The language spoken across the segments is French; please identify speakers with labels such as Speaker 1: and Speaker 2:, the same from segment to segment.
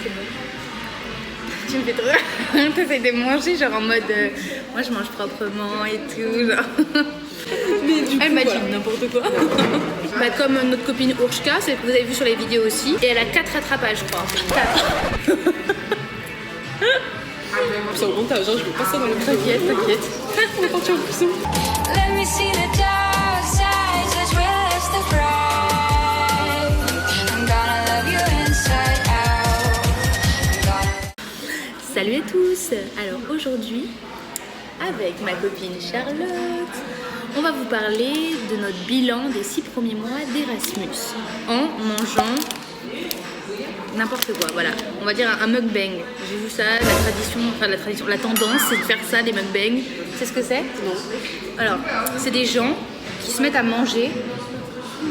Speaker 1: c'est bon. Tu me fais trop rire. T'essayes de manger genre en mode moi je mange proprement et tout genre.
Speaker 2: Mais du coup,
Speaker 1: Elle m'a
Speaker 2: voilà.
Speaker 1: dit n'importe quoi. Bah, comme notre copine Urshka, celle que vous avez vu sur les vidéos aussi, et elle a 4 rattrapages je crois. 4.
Speaker 2: C'est au montage, hein, je veux pas ça dans le
Speaker 1: T'inquiète, t'inquiète.
Speaker 2: On est parti en prison.
Speaker 3: Let me see the dark side, touch where lips to cry. I'm gonna love you inside out. I'm gonna...
Speaker 1: Salut à tous. Alors aujourd'hui, avec ma copine Charlotte, on va vous parler de notre bilan des 6 premiers mois d'Erasmus en mangeant n'importe quoi, voilà. On va dire un mukbang. J'ai vu ça, la tendance c'est de faire ça, des mukbangs. C'est ce que c'est?
Speaker 2: Non.
Speaker 1: Alors, c'est des gens qui se mettent à manger,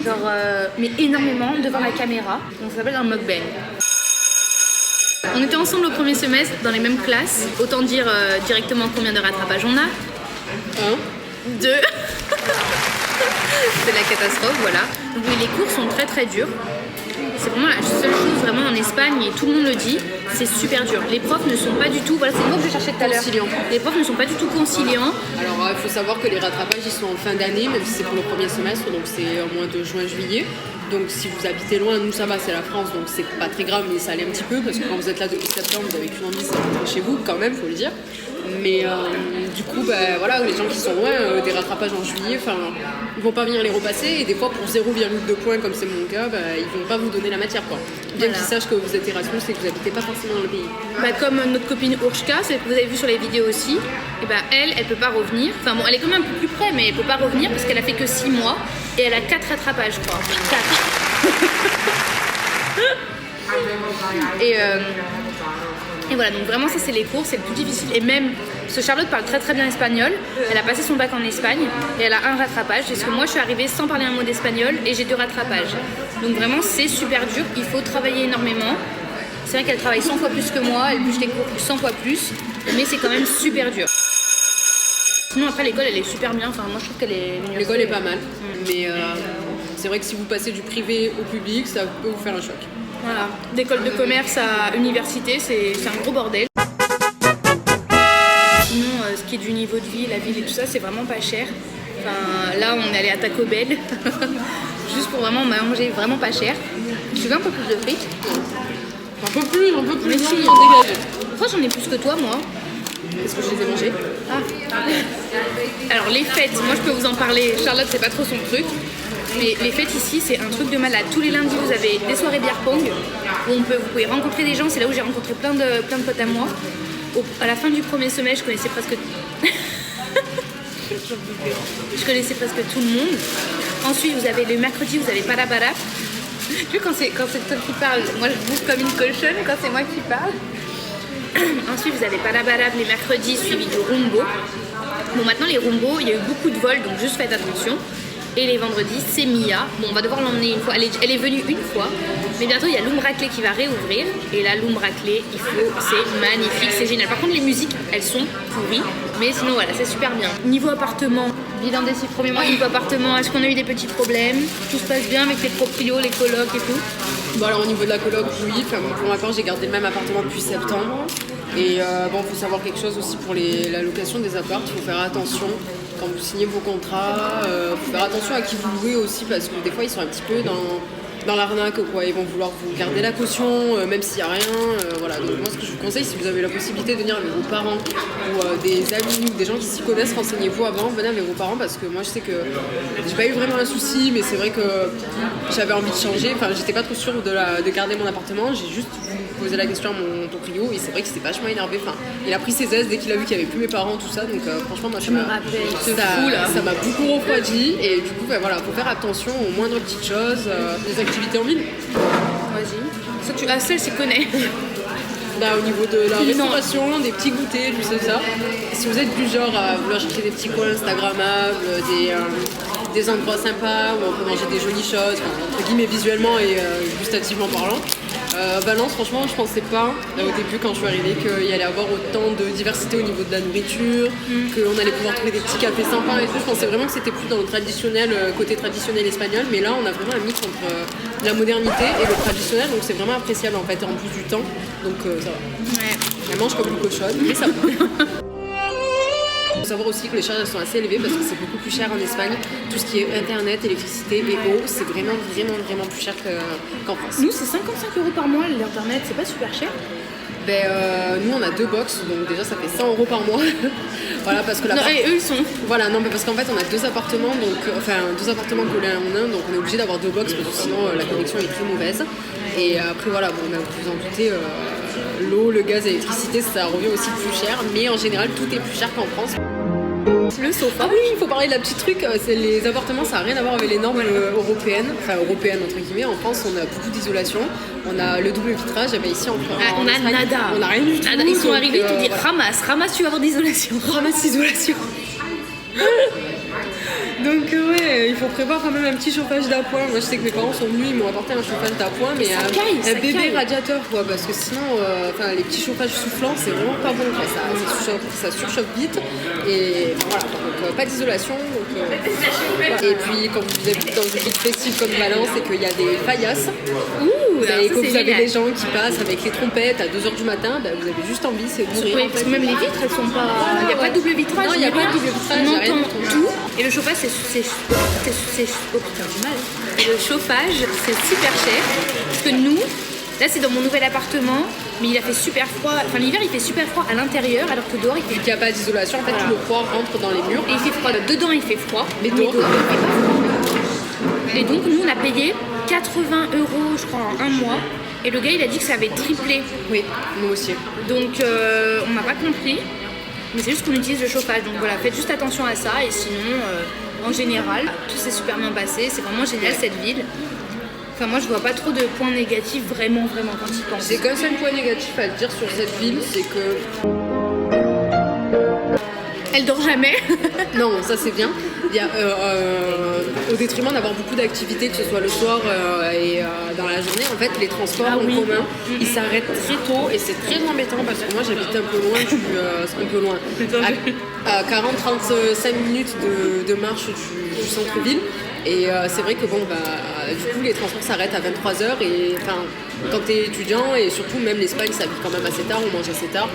Speaker 1: genre, mais énormément devant la caméra. Donc ça s'appelle un mukbang. On était ensemble au premier semestre dans les mêmes classes. Autant dire directement combien de rattrapage on a.
Speaker 2: 1.
Speaker 1: 2. C'est la catastrophe, voilà. Donc oui, les cours sont très très durs. C'est vraiment la seule chose vraiment en Espagne et tout le monde le dit, c'est super dur. Les profs ne sont pas du tout, voilà c'est le mot que je cherchais tout à l'heure.
Speaker 2: Conciliants.
Speaker 1: Les profs ne sont pas du tout conciliants.
Speaker 2: Alors, il faut savoir que les rattrapages, ils sont en fin d'année, même si c'est pour le premier semestre, donc c'est au mois de juin-juillet. Donc, si vous habitez loin, nous ça va, c'est la France, donc c'est pas très grave, mais ça allait un petit peu, parce que quand vous êtes là depuis septembre, vous avez qu'une envie, c'est rentrer chez vous, quand même, faut le dire. Mais du coup, voilà, les gens qui sont loin, des rattrapages en juillet, ils vont pas venir les repasser, et des fois pour 0,2 points, comme c'est mon cas, ils vont pas vous donner la matière, quoi. Bien
Speaker 1: Voilà.
Speaker 2: qu'ils sachent que vous êtes Erasmus et que vous habitez pas forcément dans le pays.
Speaker 1: Bah, comme notre copine Urshka, celle que vous avez vu sur les vidéos aussi, et bah, elle peut pas revenir. Enfin bon, elle est quand même un peu plus près, mais elle peut pas revenir parce qu'elle a fait que 6 mois et elle a 4 rattrapages, je crois. 4. Et voilà, donc vraiment ça c'est les cours, c'est le plus difficile. Et même, parce que Charlotte parle très très bien espagnol, elle a passé son bac en Espagne et elle a un rattrapage. Parce que moi je suis arrivée sans parler un mot d'espagnol et j'ai 2 rattrapages. Donc vraiment c'est super dur, il faut travailler énormément. C'est vrai qu'elle travaille 100 fois plus que moi, elle bûche les cours 100 fois plus, mais c'est quand même super dur. Sinon après l'école elle est super bien, enfin moi je trouve qu'elle est...
Speaker 2: L'école est pas mal, mais c'est vrai que si vous passez du privé au public, ça peut vous faire un choc.
Speaker 1: Voilà, d'école de commerce à université, c'est un gros bordel. Sinon, ce qui est du niveau de vie, la ville et tout ça, c'est vraiment pas cher. Enfin, là, on est allé à Taco Bell, juste pour vraiment manger vraiment pas cher. Tu veux un peu plus de frites?
Speaker 2: Un peu plus,
Speaker 1: Mais si,
Speaker 2: non, dégage.
Speaker 1: Pourquoi j'en ai plus que toi, moi?
Speaker 2: Parce que je les ai mangés.
Speaker 1: Ah. Alors les fêtes, moi je peux vous en parler, Charlotte c'est pas trop son truc. Mais les fêtes ici c'est un truc de malade. Tous les lundis vous avez des soirées bière pong où vous pouvez rencontrer des gens. C'est là où j'ai rencontré plein de potes à moi. À la fin du premier semestre je connaissais presque tout le monde. Ensuite vous avez le mercredi vous avez Palabara. Tu vois quand c'est toi qui parle, moi je bouffe comme une cochonne quand c'est moi qui parle. Ensuite vous avez Palabara les mercredis suivi du Rumbo. Bon maintenant les Rumbo il y a eu beaucoup de vols donc juste faites attention. Et les vendredis, c'est Mia. Bon, on va devoir l'emmener une fois. Elle est venue une fois. Mais bientôt, il y a Loum Raclée qui va réouvrir. Et là, Loum Raclée, c'est magnifique, c'est génial. Par contre, les musiques, elles sont pourries. Mais sinon, voilà, c'est super bien. Niveau appartement, bilan des 6 premiers mois, niveau appartement, est-ce qu'on a eu des petits problèmes? Tout se passe bien avec les proprios, les colocs et tout?
Speaker 2: Bon, alors au niveau de la coloc, oui. Pour ma part, j'ai gardé le même appartement depuis septembre. Et bon, il faut savoir quelque chose aussi pour la location des apparts. Il faut faire attention quand vous signez vos contrats. Il faut faire attention à qui vous louez aussi parce que des fois, ils sont un petit peu dans l'arnaque, quoi. Ils vont vouloir vous garder la caution, même s'il n'y a rien. Voilà. Donc moi, ce que je vous conseille, si vous avez la possibilité de venir avec vos parents ou des amis ou des gens qui s'y connaissent, renseignez-vous avant, venez avec vos parents parce que moi, je sais que j'ai pas eu vraiment un souci, mais c'est vrai que j'avais envie de changer. Enfin, j'étais pas trop sûre de garder mon appartement. J'ai juste posé la question à mon proprio et c'est vrai qu'il s'était vachement énervé. Enfin, il a pris ses aises dès qu'il a vu qu'il n'y avait plus mes parents, tout ça. Donc franchement, moi, ça m'a beaucoup refroidi et du coup, voilà, faut faire attention aux moindres petites choses, des activités en ville.
Speaker 1: Vas-y. Ça, celle, je connais.
Speaker 2: Là, au niveau de la restauration, des petits goûters, tout ça. Si vous êtes du genre à vouloir chercher des petits coins instagrammables, des endroits sympas où on peut manger des jolies choses, entre guillemets visuellement et gustativement parlant, Non, franchement, je pensais pas au début quand je suis arrivée qu'il y allait avoir autant de diversité au niveau de la nourriture, qu'on allait pouvoir trouver des petits cafés sympas et tout. Je pensais vraiment que c'était plus dans le traditionnel, côté traditionnel espagnol, mais là on a vraiment un mix entre la modernité et le traditionnel, donc c'est vraiment appréciable en fait, en plus du temps, donc ça va.
Speaker 1: Ouais.
Speaker 2: Elle mange comme une cochonne, mais ça va. Il faut savoir aussi que les charges elles sont assez élevées parce que c'est beaucoup plus cher en Espagne. Tout ce qui est internet, électricité et eau, c'est vraiment plus cher qu'en France.
Speaker 1: Nous, c'est 55 € par mois l'internet, c'est pas super cher.
Speaker 2: Nous on a 2 box, donc déjà ça fait 100 € par mois. Voilà, parce que
Speaker 1: Non, et eux ils sont.
Speaker 2: Voilà, non, mais parce qu'en fait on a 2 appartements, donc deux appartements collés en un, donc on est obligé d'avoir 2 box parce que sinon la connexion est très mauvaise. Et après voilà, bon, vous vous en doutez, l'eau, le gaz, l'électricité, ça revient aussi plus cher, mais en général tout est plus cher qu'en France.
Speaker 1: Le sofa.
Speaker 2: Ah oui, il faut parler de la petite truc, c'est les appartements, ça n'a rien à voir avec les normes européennes, enfin européennes entre guillemets. En France, on a beaucoup d'isolation, on a le double vitrage, ici en France.
Speaker 1: On a nada.
Speaker 2: On a rien du tout.
Speaker 1: Ils sont arrivés, ils te disent
Speaker 2: voilà.
Speaker 1: ramasse, tu vas avoir d'isolation.
Speaker 2: Ramasse isolation. Donc ouais, il faut prévoir quand même un petit chauffage d'appoint. Moi je sais que mes parents sont venus, ils m'ont apporté un chauffage d'appoint, mais un bébé radiateur quoi, parce que sinon les petits chauffages soufflants c'est vraiment pas bon quoi. Ça surchauffe vite et voilà, donc pas d'isolation. Et puis quand vous habitez dans une ville festive comme Valence et qu'il y a des faïasses, et que vous avez des gens qui passent avec les trompettes à 2h du matin, vous avez juste envie, c'est de mourir.
Speaker 1: Oui, parce que même les vitres elles sont pas. Il n'y a pas de double vitrage.
Speaker 2: Non, il n'y a pas de double vitrage,
Speaker 1: on
Speaker 2: il y a rien
Speaker 1: entend
Speaker 2: du tout.
Speaker 1: tout. Et le chauffage oh putain, du mal. Et le chauffage c'est super cher. Parce que nous, là c'est dans mon nouvel appartement, mais il a fait super froid. Enfin l'hiver il fait super froid à l'intérieur alors que dehors il fait.
Speaker 2: Vu qu'il n'y a pas d'isolation, en fait tout le froid rentre dans les murs.
Speaker 1: Et il fait froid. Dedans il fait froid.
Speaker 2: Mais
Speaker 1: dehors
Speaker 2: dehors,
Speaker 1: il fait pas froid. Et donc nous on a payé 80 € je crois en un mois. Et le gars il a dit que ça avait triplé.
Speaker 2: Oui, nous aussi.
Speaker 1: Donc on n'a pas compris. Mais c'est juste qu'on utilise le chauffage. Donc voilà, faites juste attention à ça. Et sinon, en général, tout s'est super bien passé. C'est vraiment génial cette ville. Enfin, moi je vois pas trop de points négatifs vraiment quand ils pensent.
Speaker 2: J'ai qu'un seul point négatif à dire sur cette ville, c'est que.
Speaker 1: Elle dort jamais.
Speaker 2: Non, ça c'est bien. Il y a, au détriment d'avoir beaucoup d'activités, que ce soit le soir et dans la journée, en fait, les transports en commun, ils s'arrêtent très tôt et c'est très embêtant parce que moi j'habite un peu loin à 40-35 minutes de marche du centre-ville. Et c'est vrai que du coup les transports s'arrêtent à 23h et enfin quand t'es étudiant et surtout même l'Espagne ça vit quand même assez tard, on mange assez tard.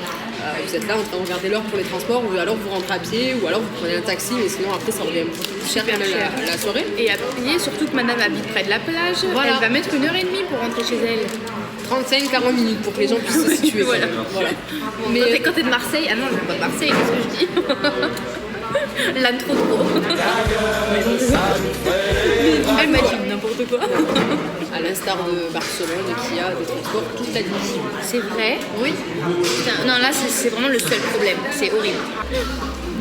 Speaker 2: Vous êtes là en train de regarder l'heure pour les transports ou alors vous rentrez à pied ou alors vous prenez un taxi mais sinon après ça revient beaucoup plus cher la soirée.
Speaker 1: Et à payer, surtout que madame habite près de la plage,
Speaker 2: voilà.
Speaker 1: Elle va mettre 1h30 pour rentrer chez elle.
Speaker 2: 35-40 minutes pour que les gens puissent se situer.
Speaker 1: Voilà.
Speaker 2: Mais
Speaker 1: Quand t'es de Marseille, ah non je viens pas de Marseille, qu'est-ce que je dis? L'âne trop. Elle m'a dit n'importe quoi.
Speaker 2: à l'instar de Barcelone qui a des transports toute la nuit.
Speaker 1: C'est vrai? Oui. Putain, non là c'est vraiment le seul problème, c'est horrible.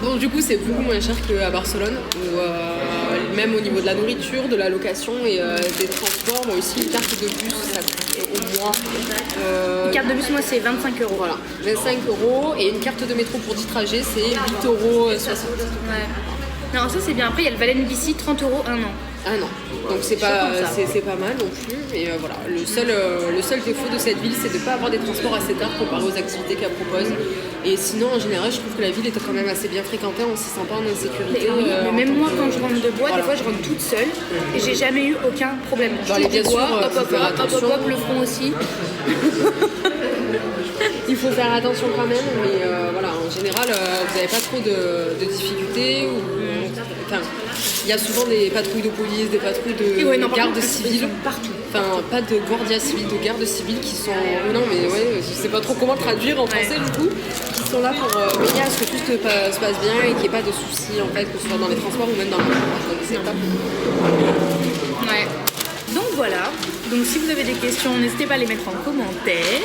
Speaker 2: Bon du coup c'est beaucoup moins cher qu'à Barcelone où même au niveau de la nourriture, de la location et des transports, moi aussi une carte de bus ça coûte au mois.
Speaker 1: Une carte de bus moi c'est 25 €.
Speaker 2: Voilà, 25 € et une carte de métro pour 10 trajets c'est 8,60 €.
Speaker 1: Ouais. Non ça c'est bien, après il y a le Valen Bici 30 € un an.
Speaker 2: Ah non, donc c'est pas mal non plus. Et voilà, le seul défaut de cette ville, c'est de ne pas avoir des transports assez tard comparé aux activités qu'elle propose. Et sinon, en général, je trouve que la ville est quand même assez bien fréquentée, on ne s'y sent pas en insécurité.
Speaker 1: Mais même moi, quand je rentre de bois, des fois, je rentre toute seule et j'ai jamais eu aucun problème.
Speaker 2: Dans les bien sûr,
Speaker 1: hop, le front aussi.
Speaker 2: Il faut faire attention quand même, mais voilà, en général, vous n'avez pas trop de difficultés. Enfin, il y a souvent des patrouilles de police, des patrouilles de gardes civils.
Speaker 1: Partout.
Speaker 2: Enfin, pas de guardia civils, de gardes civils qui sont. Non, mais ouais, je sais pas trop comment traduire en français du coup. Qui sont là pour veiller à ce que tout se passe bien et qu'il n'y ait pas de soucis en fait, que ce soit dans les transports ou même dans le métro. Donc c'est pas.
Speaker 1: Ouais. Donc voilà. Donc si vous avez des questions, n'hésitez pas à les mettre en commentaire.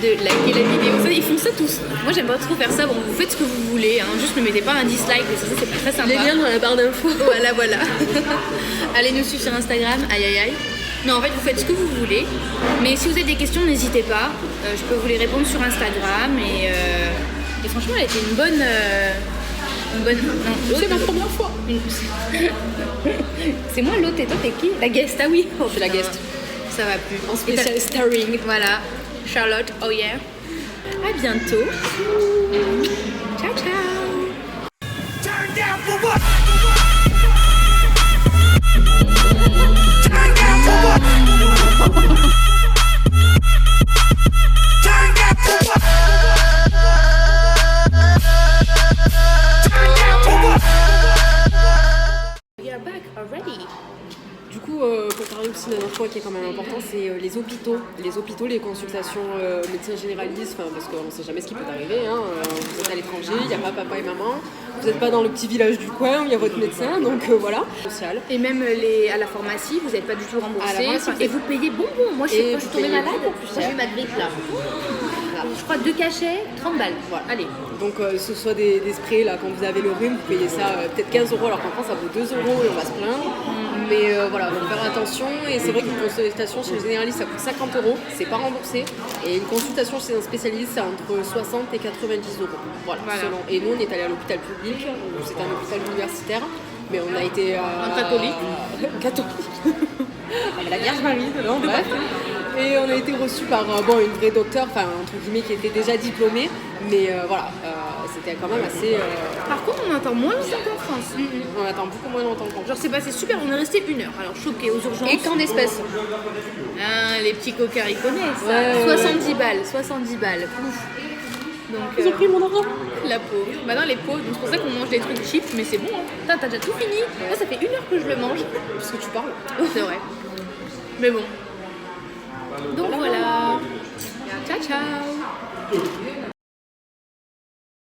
Speaker 1: De liker la vidéo, ça, ils font ça tous. Moi j'aime pas trop faire ça, bon vous faites ce que vous voulez, hein. Juste ne mettez pas un dislike, ça c'est pas très sympa.
Speaker 2: Les liens dans la barre d'infos.
Speaker 1: Voilà. Allez nous suivre sur Instagram, aïe. Non en fait vous faites ce que vous voulez, mais si vous avez des questions n'hésitez pas, je peux vous les répondre sur Instagram et franchement elle était une bonne... Non,
Speaker 2: c'est ma première fois.
Speaker 1: C'est moi l'hôte et toi t'es qui? La guest, ah oui.
Speaker 2: Je suis la guest.
Speaker 1: ça va plus.
Speaker 2: En spécial starring.
Speaker 1: Voilà, Charlotte, oh yeah. À bientôt. Ciao, ciao.
Speaker 4: Turn down for what? Turn down for what? Turn down for what? Turn down for what?
Speaker 1: We are back already.
Speaker 2: Du coup, pour parler aussi d'un autre point qui est quand même important, c'est les hôpitaux. Les hôpitaux, les consultations médecins généralistes, parce qu'on ne sait jamais ce qui peut arriver. Vous êtes à l'étranger, il n'y a pas papa et maman. Vous n'êtes pas dans le petit village du coin où il y a votre médecin, donc voilà. Social.
Speaker 1: Et même à la pharmacie, vous n'êtes pas du tout
Speaker 2: À la
Speaker 1: remboursé.
Speaker 2: pharmacie,
Speaker 1: Et vous payez bonbon. Moi,
Speaker 2: Et
Speaker 1: quand je suis
Speaker 2: vous
Speaker 1: tombée
Speaker 2: payez
Speaker 1: malade,
Speaker 2: beaucoup plus
Speaker 1: j'ai
Speaker 2: cher.
Speaker 1: eu ma grippe là.
Speaker 2: Voilà.
Speaker 1: Je crois 2 cachets, 30 balles.
Speaker 2: Voilà.
Speaker 1: Allez.
Speaker 2: Donc ce soit des sprays, là, quand vous avez le rhume, vous payez ça peut-être 15 euros, alors qu'en France ça vaut 2 euros et on va se plaindre. Mais voilà, donc faire attention. Et c'est vrai qu'une consultation chez le généraliste ça coûte 50 euros, c'est pas remboursé. Et une consultation chez un spécialiste c'est entre 60 et 90 euros. Voilà. Selon. Et nous on est allé à l'hôpital public, c'était un hôpital universitaire, mais on a été.
Speaker 1: Un catholique.
Speaker 2: Catholique. Avec la Vierge Marie, non, bref. Et on a été reçus par une vraie docteure, enfin entre guillemets, qui était déjà diplômée, mais voilà, c'était quand même assez.
Speaker 1: Par contre, on entend moins longtemps qu'en France.
Speaker 2: On attend beaucoup moins longtemps qu'en
Speaker 1: Genre, c'est passé super, on est resté 1 heure. Alors, choqué aux urgences.
Speaker 2: Et qu'en espèces.
Speaker 1: Ah, les petits coquins, ils connaissent ça.
Speaker 2: Ouais,
Speaker 1: 70 balles, 70 balles. Ouf. Donc,
Speaker 2: Ils ont pris mon argent.
Speaker 1: la pauvre. Maintenant, les pauvres, donc c'est pour ça qu'on mange des trucs cheap, mais c'est bon. Hein. Putain, t'as déjà tout fini. Moi, ça fait 1 heure que je le mange.
Speaker 2: Parce que tu parles.
Speaker 1: C'est vrai. Mais bon. Donc voilà. Ciao, ciao.